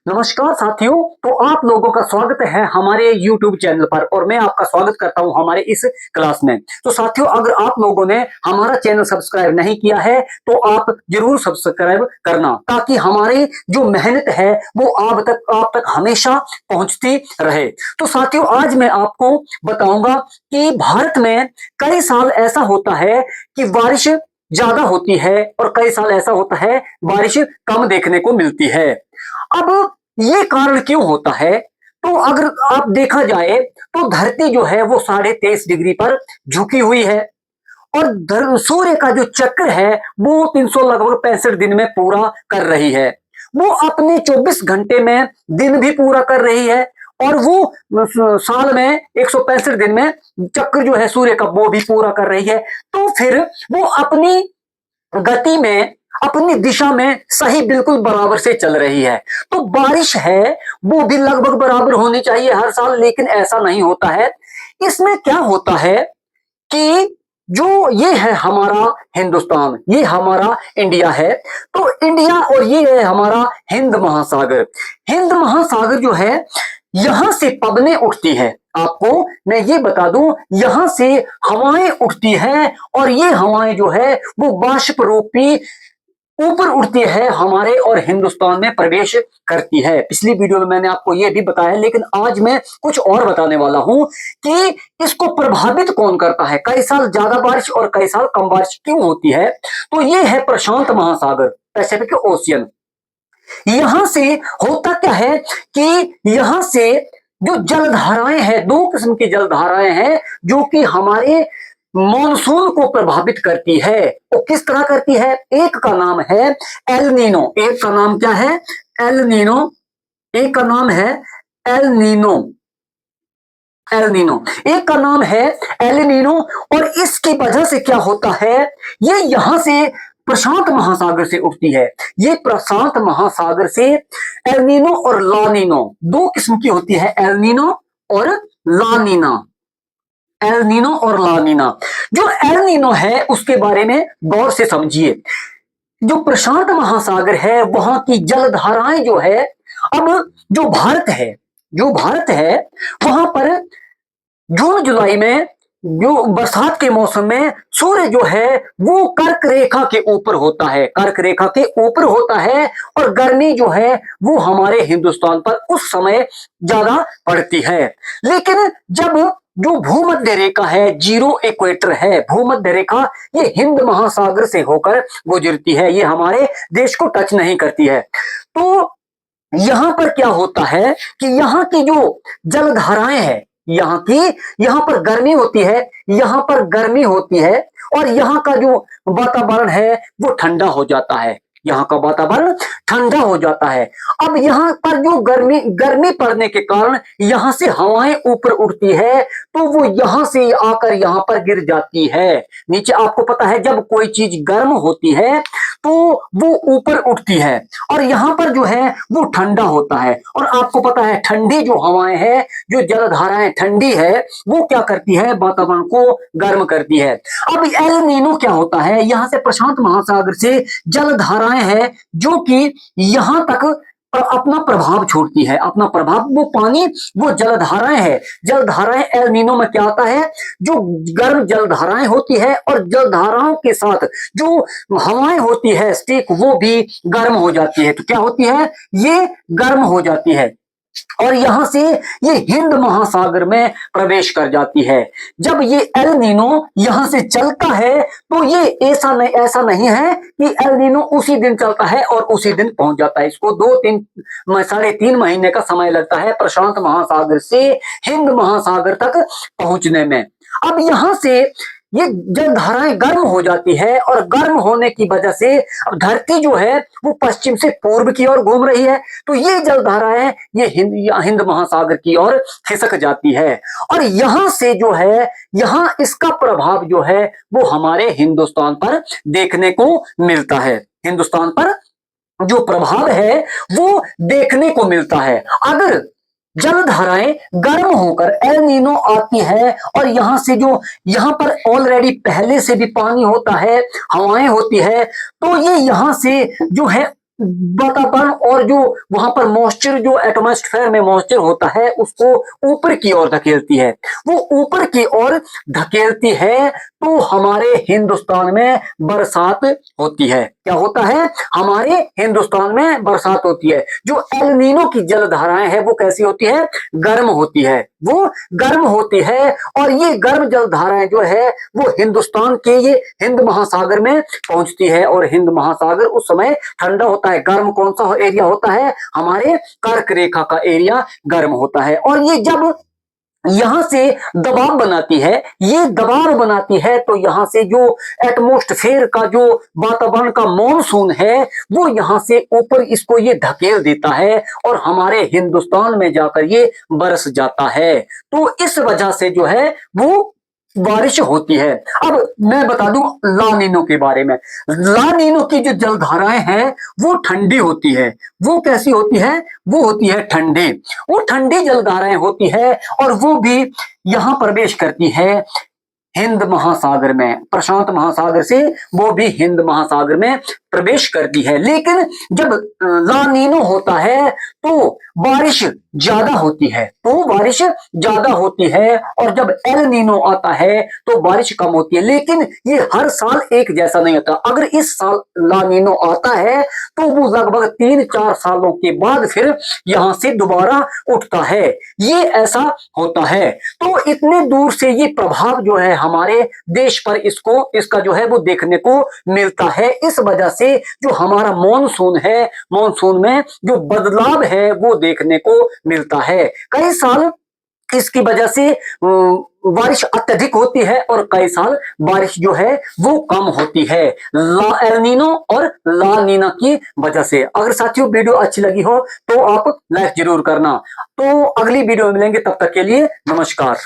नमस्कार साथियों। तो आप लोगों का स्वागत है हमारे YouTube चैनल पर और मैं आपका स्वागत करता हूं हमारे इस क्लास में। तो साथियों, अगर आप लोगों ने हमारा चैनल सब्सक्राइब नहीं किया है तो आप जरूर सब्सक्राइब करना, ताकि हमारी जो मेहनत है वो आप तक हमेशा पहुंचती रहे। तो साथियों, आज मैं आपको बताऊंगा कि भारत में कई साल ऐसा होता है कि बारिश ज्यादा होती है और कई साल ऐसा होता है बारिश कम देखने को मिलती है। अब ये कारण क्यों होता है? तो अगर आप देखा जाए तो धरती जो है वो 23.5 डिग्री पर झुकी हुई है और सूर्य का जो चक्र है वो 300 लगभग 65 दिन में पूरा कर रही है। वो अपने 24 घंटे में दिन भी पूरा कर रही है और वो साल में 165 दिन में चक्र जो है सूर्य का वो भी पूरा कर रही है। तो फिर वो अपनी गति में, अपनी दिशा में सही बिल्कुल बराबर से चल रही है। तो बारिश है वो भी लगभग बराबर होनी चाहिए हर साल, लेकिन ऐसा नहीं होता है। इसमें क्या होता है कि जो ये है हमारा हिंदुस्तान, ये हमारा इंडिया है। तो इंडिया और ये है हमारा हिंद महासागर। हिंद महासागर जो है यहां से पवनें उठती है। आपको मैं ये बता दूं, यहां से हवाएं उठती है और ये हवाएं जो है वो बाष्प रूपी ऊपर उड़ती है हमारे और हिंदुस्तान में प्रवेश करती है। पिछली वीडियो में मैंने आपको यह भी बताया, लेकिन आज मैं कुछ और बताने वाला हूं कि इसको प्रभावित कौन करता है, कई साल ज्यादा बारिश और कई साल कम बारिश क्यों होती है। तो ये है प्रशांत महासागर, पैसिफिक ओशियन। यहां से होता क्या है कि यहां से जो जलधाराएं हैं, दो किस्म की जलधाराएं हैं जो कि हमारे मॉनसून को प्रभावित करती है। वो किस तरह करती है? एक का नाम है एल नीनो, एक का नाम क्या है? El Nino. एक का नाम है एल नीनो, एल नीनो एक का नाम है एल नीनो। और इसकी वजह से क्या होता है, ये यहां से प्रशांत महासागर से उठती है। ये प्रशांत महासागर से एल नीनो और ला नीनो दो किस्म की होती है, एल नीनो और ला नीना। एल नीनो और ला नीना। जो एल नीनो है उसके बारे में गौर से समझिए। जो प्रशांत महासागर है वहां की जलधाराएं जो है, अब जो भारत है, जो भारत है वहां पर जून जुलाई में जो बरसात के मौसम में सूर्य जो है वो कर्क रेखा के ऊपर होता है, कर्क रेखा के ऊपर होता है। और गर्मी जो है वो हमारे हिंदुस्तान पर उस समय ज्यादा पड़ती है। लेकिन जब जो भूमध्य रेखा है, जीरो इक्वेटर है भूमध्य रेखा, ये हिंद महासागर से होकर गुजरती है, ये हमारे देश को टच नहीं करती है। तो यहां पर क्या होता है कि यहां की जो जलधाराएं हैं, यहां पर गर्मी होती है, यहां पर गर्मी होती है और यहां का जो वातावरण है वो ठंडा हो जाता है, यहां का वातावरण ठंडा हो जाता है। अब यहां पर जो गर्मी गर्मी पड़ने के कारण यहां से हवाएं ऊपर उड़ती है, तो वो यहां से आकर यहां पर गिर जाती है नीचे। आपको पता है जब कोई चीज गर्म होती है तो वो ऊपर उठती है और यहां पर जो है वो ठंडा होता है। और आपको पता है ठंडी जो हवाएं हैं, जो जलधाराएं ठंडी है, वो क्या करती है? वातावरण को गर्म करती है। अब एल नीनो क्या होता है? यहां से प्रशांत महासागर से जलधाराएं हैं जो कि यहां तक अपना प्रभाव छोड़ती है, अपना प्रभाव। वो पानी, वो जलधाराएं है, जलधाराएं एल नीनो में क्या होता है, जो गर्म जलधाराएं होती है और जलधाराओं के साथ जो हवाएं होती है स्टिक, वो भी गर्म हो जाती है। तो क्या होती है? ये गर्म हो जाती है और यहां से ये हिंद महासागर में प्रवेश कर जाती है। जब ये एल नीनो यहां से चलता है तो ये ऐसा नहीं है कि एल नीनो उसी दिन चलता है और उसी दिन पहुंच जाता है। इसको 3.5 महीने का समय लगता है प्रशांत महासागर से हिंद महासागर तक पहुंचने में। अब यहां से ये जलधाराएं गर्म हो जाती है और गर्म होने की वजह से अब धरती जो है वो पश्चिम से पूर्व की ओर घूम रही है, तो ये जलधाराएं ये हिंद महासागर की ओर खिसक जाती है। और यहां से जो है, यहां इसका प्रभाव जो है वो हमारे हिंदुस्तान पर देखने को मिलता है। हिंदुस्तान पर जो प्रभाव है वो देखने को मिलता है। अगर जलधाराएं गर्म होकर एल नीनो आती है और यहां से जो यहां पर ऑलरेडी पहले से भी पानी होता है, हवाएं होती है, तो ये यहां से जो है वातावरण और जो वहां पर मॉइस्चर, जो एटमॉस्फेयर में मॉइस्चर होता है, उसको ऊपर की ओर धकेलती है। वो ऊपर की ओर धकेलती है तो हमारे हिंदुस्तान में बरसात होती है। क्या होता है? हमारे हिंदुस्तान में बरसात होती है। जो एल नीनो की जलधाराएं हैं वो कैसी होती है? गर्म होती है। वो गर्म होती है और ये गर्म जलधाराएं जो है वो हिंदुस्तान के ये हिंद महासागर में पहुंचती है और हिंद महासागर उस समय ठंडा होता है। गर्म कौन सा एरिया होता है? हमारे कर्क रेखा का एरिया गर्म होता है। और ये जब यहां से दबाव बनाती है, ये दबाव बनाती है तो यहां से जो एटमॉस्फेयर का जो वातावरण का मॉनसून है वो यहां से ऊपर इसको ये धकेल देता है और हमारे हिंदुस्तान में जाकर ये बरस जाता है। तो इस वजह से जो है वो बारिश होती है। अब मैं बता दूं ला नीनो के बारे में। ला नीनो की जो जलधाराएं हैं वो ठंडी होती है। वो कैसी होती है? वो होती है ठंडी। वो ठंडी जलधाराएं होती है और वो भी यहां प्रवेश करती है हिंद महासागर में। प्रशांत महासागर से वो भी हिंद महासागर में प्रवेश करती है। लेकिन जब ला नीनो होता है तो बारिश ज्यादा होती है। तो बारिश ज्यादा होती है और जब एल नीनो आता है तो बारिश कम होती है। लेकिन ये हर साल एक जैसा नहीं होता। अगर इस साल ला नीनो आता है तो वो लगभग 3-4 सालों के बाद फिर यहां से दोबारा उठता है। ये ऐसा होता है। तो इतने दूर से ये प्रभाव जो है हमारे देश पर इसका जो है वो देखने को मिलता है। इस वजह से जो हमारा मॉनसून है, मॉनसून में जो बदलाव है वो देखने को मिलता है। कई साल इसकी वजह से बारिश अत्यधिक होती है और कई साल बारिश जो है वो कम होती है, ला एल नीनो और ला नीना की वजह से। अगर साथियों वीडियो अच्छी लगी हो तो आप लाइक जरूर करना। तो अगली वीडियो में मिलेंगे, तब तक के लिए नमस्कार।